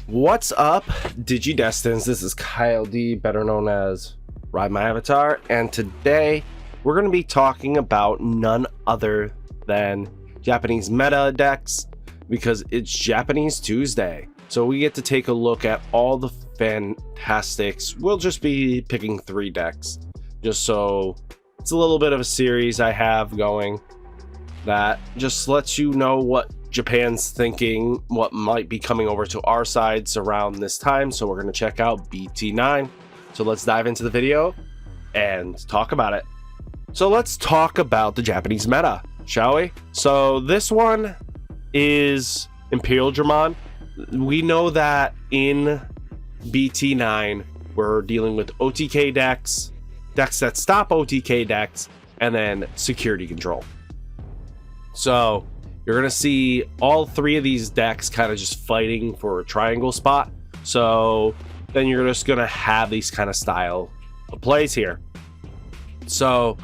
What's up, Digidestins? This is Kyle D, better known as Ridemyavatar, and today we're going to be talking about none other than Japanese meta decks because it's Japanese Tuesday. So we get to take a look at all the fantastics. We'll just be picking 3 decks, just so it's a little bit of a series I have going that just lets you know what Japan's thinking, what might be coming over to our sides around this time. So we're going to check out BT9. So let's dive into the video and talk about it. So let's talk about the Japanese meta, shall we? So this one is Imperialdramon. We know that in BT9 we're dealing with OTK decks, decks that stop OTK decks, and then security control. So you're going to see all 3 of these decks kind of just fighting for a triangle spot. So then you're just going to have these kind of style of plays here. So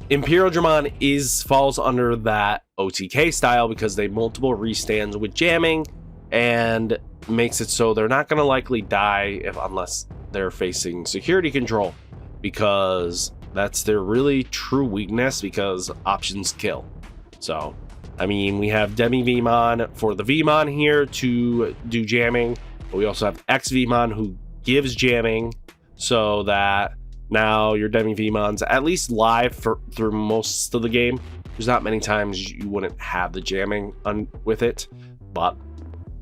Imperialdramon falls under that OTK style because they multiple restands with jamming and makes it so they're not going to likely die unless they're facing security control, because that's their really true weakness, because options kill. So I mean, we have Demi Vmon for the Vmon here to do jamming. But we also have X Vmon who gives jamming, so that now your Demi Vmon's at least live through most of the game. There's not many times you wouldn't have the jamming with it, but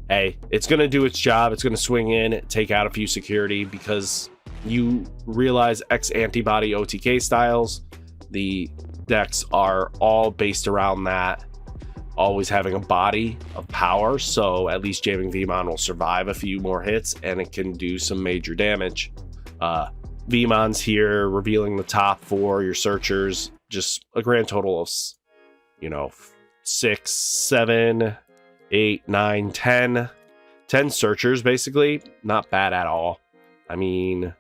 hey, it's going to do its job. It's going to swing in, take out a few security, because you realize X antibody OTK styles, the decks are all based around that, always having a body of power, so at least jamming Vmon will survive a few more hits and it can do some major damage. Vmon's here revealing the top 4, your searchers, just a grand total of 6, 7, 8, 9, 10 searchers, basically. Not bad at all. I mean,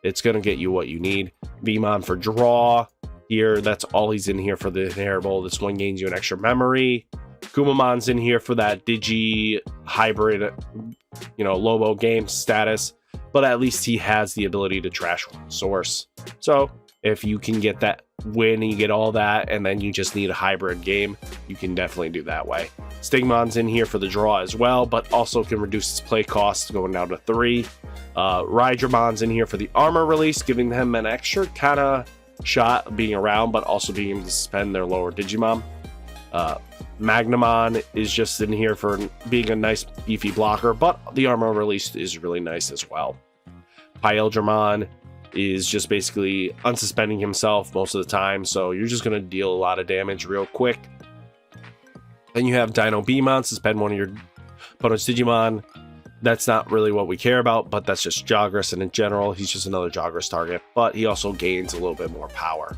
it's gonna get you what you need. Vmon for draw here, that's all he's in here for the inheritable. This one gains you an extra memory. Kumamon's in here for that digi hybrid, Lobo game status, but at least he has the ability to trash source. So if you can get that win and you get all that, and then you just need a hybrid game, you can definitely do that way. Stigmon's in here for the draw as well, but also can reduce its play cost going down to 3. Ridedramon's in here for the armor release, giving them an extra kind of shot being around, but also being able to suspend their lower Digimon. Magnamon is just in here for being a nice beefy blocker, but the armor release is really nice as well. Imperialdramon is just basically unsuspending himself most of the time, so you're just going to deal a lot of damage real quick. Then you have Dino Beamon, suspend one of your opponent's Digimon. That's not really what we care about, but that's just Jogress, and in general, he's just another Jogress target, but he also gains a little bit more power.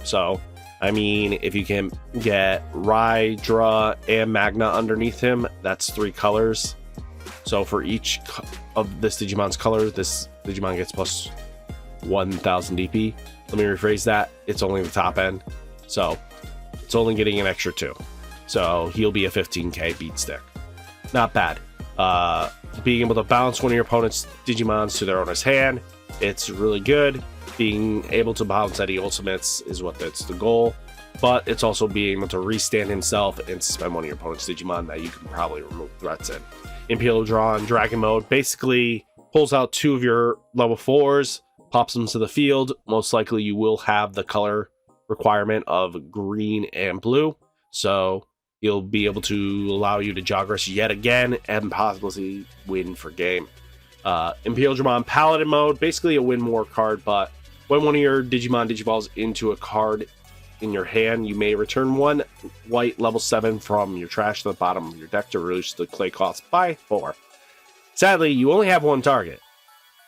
So, I mean, if you can get Rydra and Magna underneath him, that's 3 colors. So for each of this Digimon's color, this Digimon gets plus 1000 DP. Let me rephrase that. It's only the top end, so it's only getting an extra 2. So he'll be a 15k beat stick. Not bad. Being able to bounce one of your opponent's Digimons to their owner's hand, it's really good. Being able to bounce any ultimates is that's the goal, but it's also being able to restand himself and suspend one of your opponent's Digimon that you can probably remove threats in. Imperialdramon Dragon Mode basically pulls out 2 of your level 4s, pops them to the field. Most likely you will have the color requirement of green and blue, so he'll be able to allow you to Jogress yet again and possibly win for game. Imperialdramon Paladin Mode, basically a win more card, but when one of your Digimon Digiballs into a card in your hand, you may return 1 white level 7 from your trash to the bottom of your deck to reduce the clay cost by 4. Sadly, you only have 1 target.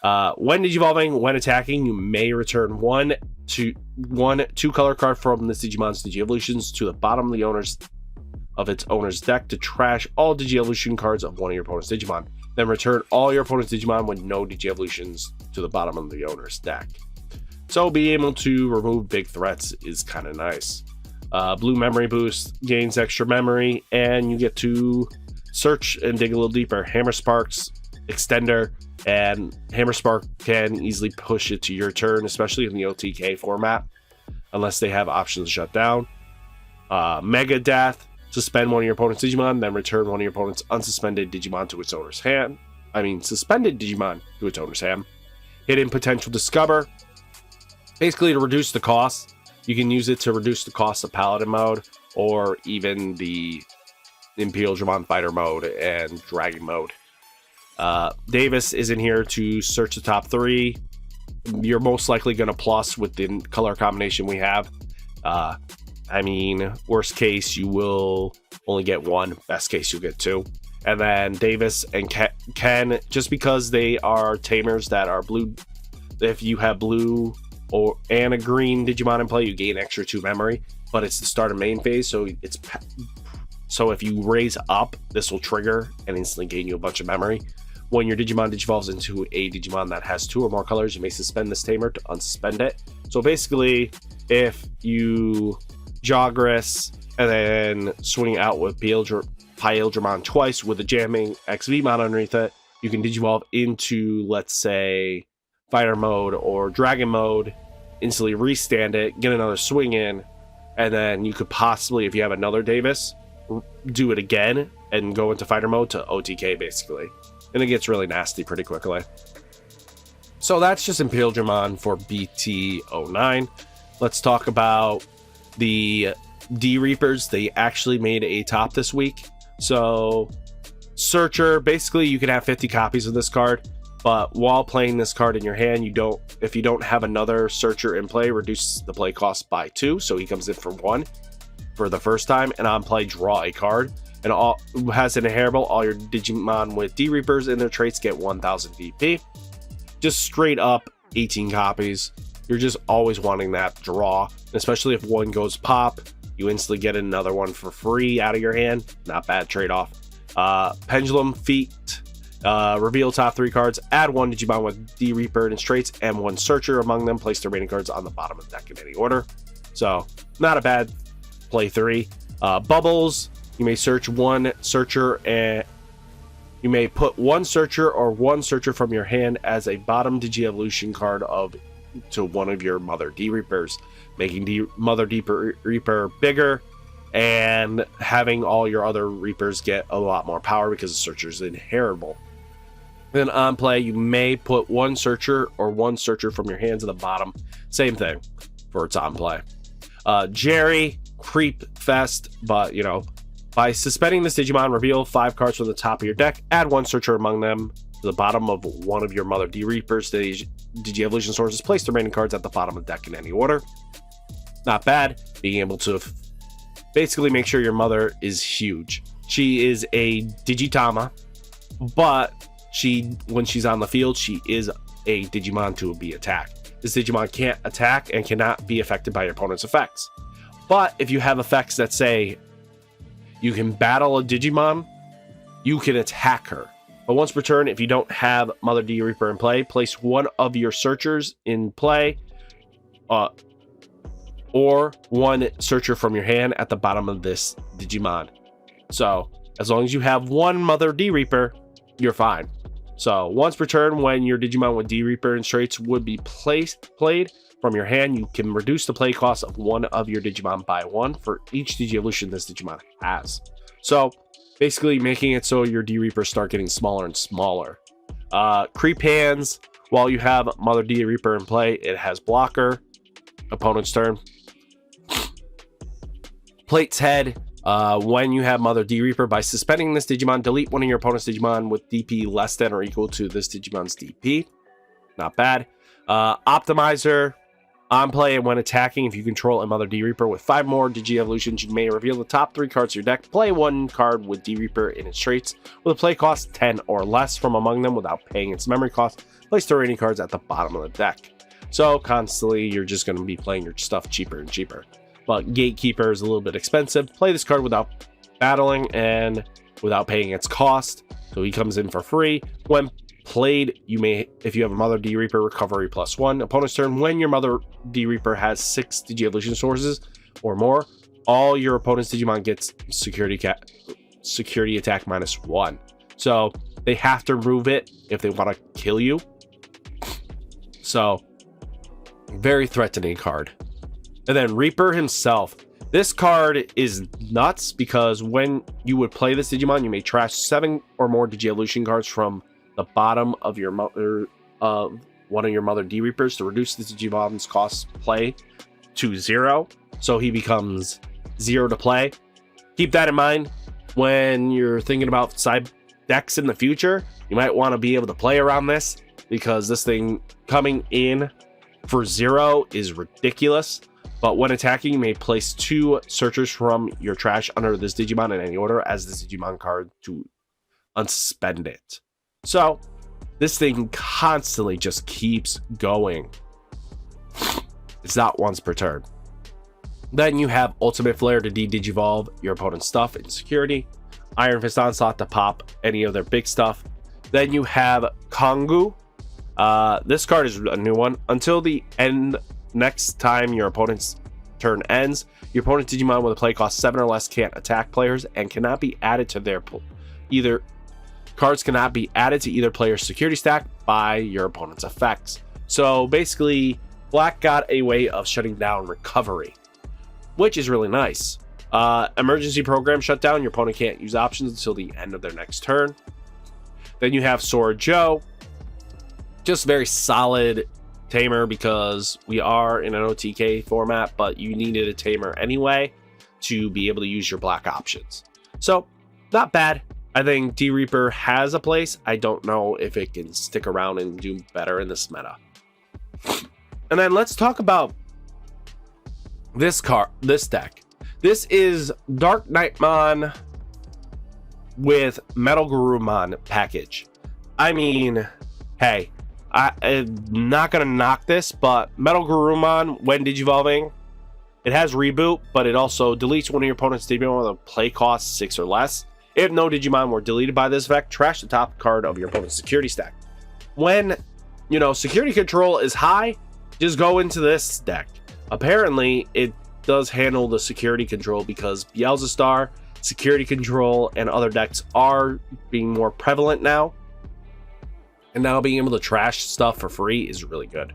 When Digivolving, when attacking, you may return 1 2-color card from this Digimon's Digievolutions to the bottom of its owner's deck to trash all Digievolution cards of one of your opponent's Digimon. Then return all your opponent's Digimon with no Digievolutions to the bottom of the owner's deck. So being able to remove big threats is kind of nice. Blue memory boost gains extra memory, and you get to search and dig a little deeper. Hammer Sparks extender, and Hammer Spark can easily push it to your turn, especially in the OTK format, unless they have options to shut down. Mega Death, suspend one of your opponent's Digimon, then return one of your opponent's unsuspended Digimon to its owner's hand. Suspended Digimon to its owner's hand. Hidden Potential Discover, basically to reduce the cost. You can use it to reduce the cost of Paladin mode, or even the Imperialdramon Fighter mode and Dragon mode. Davis is in here to search the top 3. You're most likely going to plus with the color combination we have. Worst case, you will only get 1. Best case, you'll get 2. And then Davis and Ken, just because they are tamers that are blue, if you have blue and a green Digimon in play, you gain extra 2 memory, but it's the start of main phase, so if you raise up, this will trigger and instantly gain you a bunch of memory. When your Digimon digivolves into a Digimon that has 2 or more colors, you may suspend this tamer to unsuspend it. So basically, if you Jogress and then swing out with Imperialdramon twice with a jamming XVmon underneath it, you can digivolve into, let's say, Fighter mode or Dragon mode, instantly restand it, get another swing in, and then you could possibly, if you have another Davis, do it again and go into Fighter mode to OTK basically. And it gets really nasty pretty quickly. So that's just Imperialdramon for BT09. Let's talk about the D-Reapers. They actually made a top this week. So Searcher, basically you can have 50 copies of this card, but while playing this card in your hand, if you don't have another Searcher in play, reduces the play cost by 2, so he comes in for 1 for the first time, and on play draw a card. And has an inheritable, all your Digimon with D-Reapers in their traits get 1000 DP. Just straight up 18 copies. You're just always wanting that draw, especially if one goes pop, you instantly get another one for free out of your hand. Not bad trade-off. Pendulum Feet, reveal top 3 cards, add 1 Digimon with D-Reaper in its traits and 1 Searcher among them, place the remaining cards on the bottom of the deck in any order. So not a bad play 3. Bubbles, you may search 1 Searcher, and you may put 1 Searcher or 1 Searcher from your hand as a bottom Digi-Evolution card to one of your Mother D-Reapers, making Mother D-Reaper bigger and having all your other Reapers get a lot more power because the Searcher is inheritable. Then on play, you may put 1 Searcher or 1 Searcher from your hand to the bottom. Same thing for its on play. Jerry, Creep Fest, but by suspending this Digimon, reveal 5 cards from the top of your deck, add 1 Searcher among them to the bottom of one of your Mother D-Reapers. Digi-Evolution sources, place the remaining cards at the bottom of the deck in any order. Not bad. Being able to basically make sure your Mother is huge. She is a Digitama, but when she's on the field, she is a Digimon to be attacked. This Digimon can't attack and cannot be affected by your opponent's effects. But if you have effects that say you can battle a Digimon, you can attack her. But once per turn, if you don't have Mother D-Reaper in play, place 1 of your Searchers in play, or 1 Searcher from your hand at the bottom of this Digimon. So as long as you have 1 Mother D-Reaper, you're fine. So once per turn, when your Digimon with D-Reaper and traits would be played from your hand, you can reduce the play cost of 1 of your Digimon by 1 for each Digi-Evolution this Digimon has. So basically making it so your D-Reapers start getting smaller and smaller. Creep Hands, while you have Mother D-Reaper in play, it has blocker. Opponent's turn. Plate's Head, when you have Mother D-Reaper, by suspending this Digimon, delete one of your opponent's Digimon with DP less than or equal to this Digimon's DP. Not bad. Optimizer, on play and when attacking, if you control a Mother D-Reaper with 5 more Digi-Evolutions, you may reveal the top 3 cards of your deck, play 1 card with D-Reaper in its traits with a play cost 10 or less from among them without paying its memory cost. Place the remaining cards at the bottom of the deck. So constantly, you're just going to be playing your stuff cheaper and cheaper. But Gatekeeper is a little bit expensive. Play this card without battling and without paying its cost. So he comes in for free. When played, you may, if you have a Mother D-Reaper, recovery +1. Opponent's turn, when your Mother D-Reaper has 6 Digi-Evolution sources or more, all your opponent's Digimon gets security attack -1. So They have to remove it if they want to kill you. So, very threatening card. And then Reaper himself. This card is nuts because when you would play this Digimon, you may trash 7 or more Digievolution cards from the bottom of your mother one of your Mother D Reapers to reduce the Digimon's cost play to 0. So he becomes 0 to play. Keep that in mind when you're thinking about side decks in the future. You might want to be able to play around this because this thing coming in for 0 is ridiculous. But when attacking, you may place 2 searchers from your trash under this Digimon in any order as this Digimon card to unsuspend it. So this thing constantly just keeps going. It's not once per turn. Then you have Ultimate Flare to de-digivolve your opponent's stuff in security. Iron Fist Onslaught to pop any of their big stuff. Then you have Kongu. This card is a new one. Until the end, next time your opponent's turn ends, your opponent's Digimon with a play cost 7 or less can't attack players and cannot be added to their cards cannot be added to either player's security stack by your opponent's effects. So basically, Black got a way of shutting down recovery, which is really nice. Emergency program shutdown. Your opponent can't use options until the end of their next turn. Then you have Sora Joe. Just very solid tamer because we are in an OTK format, but you needed a tamer anyway to be able to use your black options. So, not bad. I think D Reaper has a place. I don't know if it can stick around and do better in this meta. And then let's talk about this deck. This is Darkknightmon with MetalDarkknightmon package. I mean, hey, I'm not gonna knock this, but MetalDarkknightmon, when digivolving, it has reboot, but it also deletes one of your opponent's Digimon with a play cost 6 or less. If no Digimon were deleted by this effect, trash the top card of your opponent's security stack. When, security control is high, just go into this deck. Apparently, it does handle the security control because Beelzestar, security control, and other decks are being more prevalent now. And now being able to trash stuff for free is really good.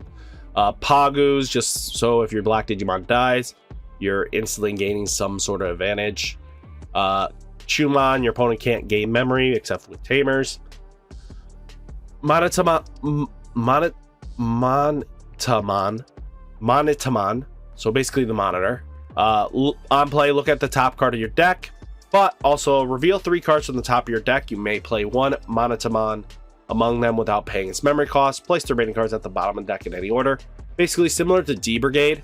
Pagu's, just so if your black Digimon dies, you're instantly gaining some sort of advantage. Chumon, your opponent can't gain memory except with tamers. Monitamon, so basically the monitor. On play, look at the top card of your deck, but also reveal 3 cards from the top of your deck. You may play 1 Monitamon among them without paying its memory cost. Place the remaining cards at the bottom of the deck in any order. Basically similar to D Brigade.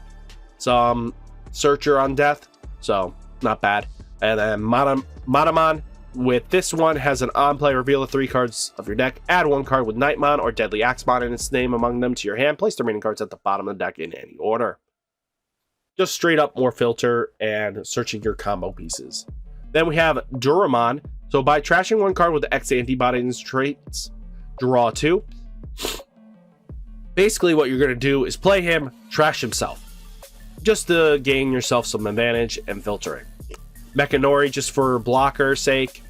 Some Searcher on death, so not bad. And then Motamon, with this one, has an on-play, reveal the 3 cards of your deck, add 1 card with Knightmon or Deadly Axemon in its name among them to your hand, place the remaining cards at the bottom of the deck in any order. Just straight up more filter and searching your combo pieces. Then we have Duramon. So by trashing 1 card with the X antibodies traits, draw 2. Basically what you're going to do is play him, trash himself, just to gain yourself some advantage and filtering. Mechanori, just for blocker sake.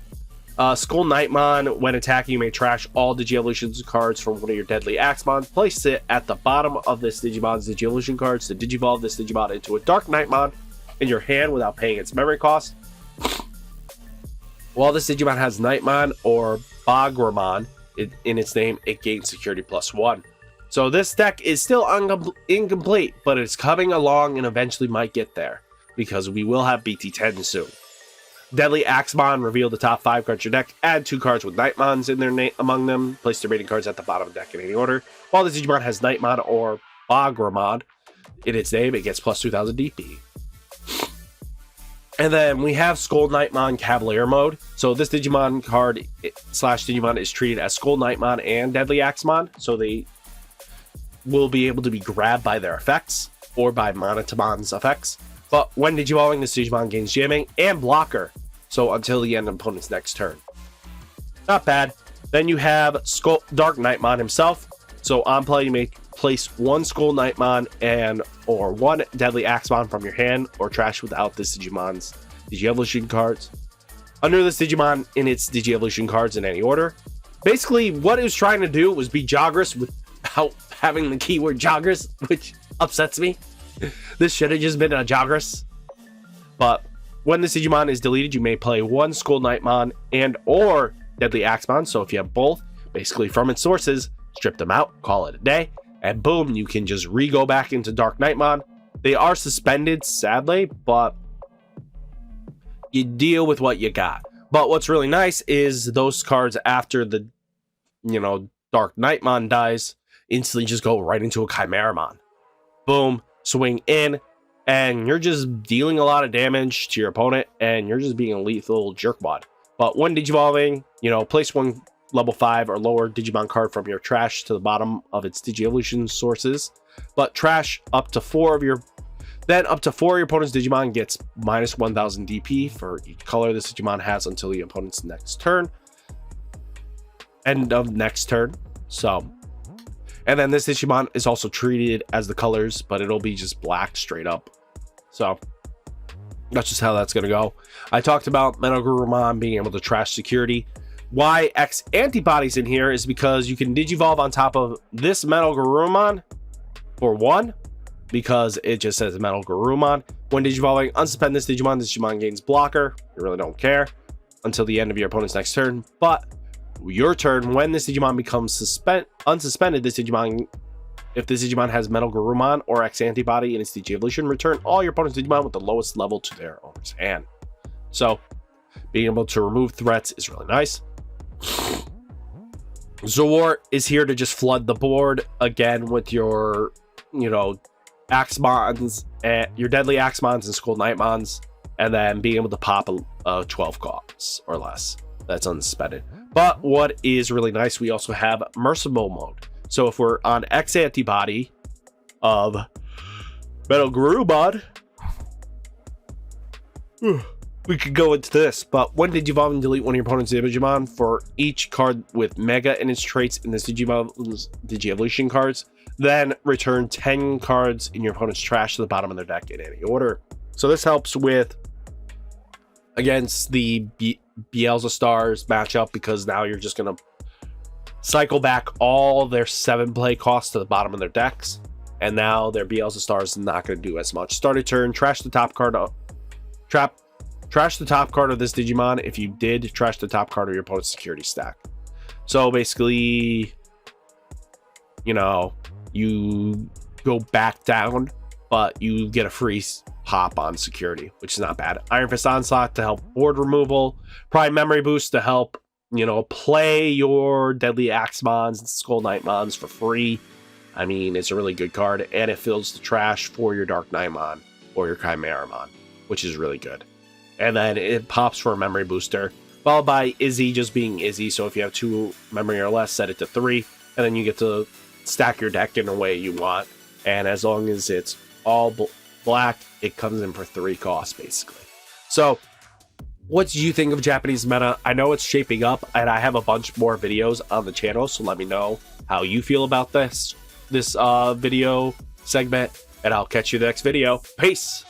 Skull Knightmon, when attacking, you may trash all Digievolution cards from one of your Deadly Axemon. Place it at the bottom of this Digimon's Digievolution cards to digivolve this Digimon into a Darkknightmon in your hand without paying its memory cost. While this Digimon has Knightmon or Bagramon in its name, it gains security +1. So this deck is still incomplete, but it's coming along and eventually might get there, because we will have BT10 soon. Deadly Axemon, reveal the top 5 cards of your deck, add 2 cards with Knightmons in their name among them, place the remaining cards at the bottom of the deck in any order. While the Digimon has Knightmon or Bagramon in its name, it gets +2000 DP. And then we have Skull Knightmon Cavalier mode. So this Digimon card / Digimon is treated as Skull Knightmon and Deadly Axemon, so they will be able to be grabbed by their effects or by Monetamon's effects. But when digivolving, this Digimon gains jamming and blocker, so until the end of the opponent's next turn. Not bad. Then you have Darkknightmon himself. So on play, you may place 1 Skull Knightmon or 1 Deadly Axemon from your hand, or trash without this Digimon's Digievolution cards. Under this Digimon in its Digievolution cards in any order. Basically, what it was trying to do was be Jogress without having the keyword Jogress, which upsets me. This should have just been a Jogress. But when this Digimon is deleted, you may play one Darkknightmon and or Deadly Axemon. So if you have both, basically from its sources, strip them out, call it a day, and boom, you can just re-go back into Darkknightmon. They are suspended, sadly, but you deal with what you got. But what's really nice is those cards after the, Darkknightmon dies, instantly just go right into a Chimeramon. Boom, swing in, and you're just dealing a lot of damage to your opponent, and you're just being a lethal jerkwad. But when Digivolving, place one level 5 or lower Digimon card from your trash to the bottom of its Digievolution sources, but trash up to 4 of your opponent's Digimon gets minus 1000 DP for each color this Digimon has until the opponent's next turn. End of next turn. So, and then this Digimon is also treated as the colors, but it'll be just black straight up. So that's just how that's gonna go. I talked about MetalDarkknightmon being able to trash security. Why X antibodies in here is because you can Digivolve on top of this MetalDarkknightmon for 1, because it just says MetalDarkknightmon. When Digivolving, unsuspend this Digimon gains blocker. You really don't care until the end of your opponent's next turn. But your turn, when this Digimon becomes unsuspended, this Digimon, if this Digimon has MetalDarkknightmon or X antibody in its Digievolution, return all your opponent's Digimon with the lowest level to their owner's hand. So being able to remove threats is really nice. Zawart is here to just flood the board again with your, Axemons and your Deadly Axemons and Darkknightmons, and then being able to pop a 12 costs or less. That's unsuspended. But what is really nice, we also have Merciful mode. So if we're on X antibody of MetalDarkknightmon, we could go into this. But when Digivolve and delete one of your opponent's Digimon, for each card with Mega in its traits in this Digievolution cards, then return 10 cards in your opponent's trash to the bottom of their deck in any order. So this helps with against the Beelzebub Stars matchup, because now you're just going to cycle back all their 7 play costs to the bottom of their decks, and now their Beelzebub Stars is not going to do as much. Start a turn, trash the top card of trash the top card of this Digimon. If you did, trash the top card of your opponent's security stack. So basically, you go back down, but you get a free hop on security, which is not bad. Iron Fist Onslaught to help board removal. Prime Memory Boost to help, play your Deadly Axemons and Darkknightmons for free. I mean, it's a really good card, and it fills the trash for your Darkknightmon or your Chimeramon, which is really good. And then it pops for a memory booster, followed by Izzy just being Izzy. So if you have 2 memory or less, set it to 3, and then you get to stack your deck in a way you want. And as long as it's all black, it comes in for 3 costs, basically. So what do you think of Japanese meta? I know it's shaping up, and I have a bunch more videos on the channel, so let me know how you feel about this video segment, and I'll catch you in the next video. Peace!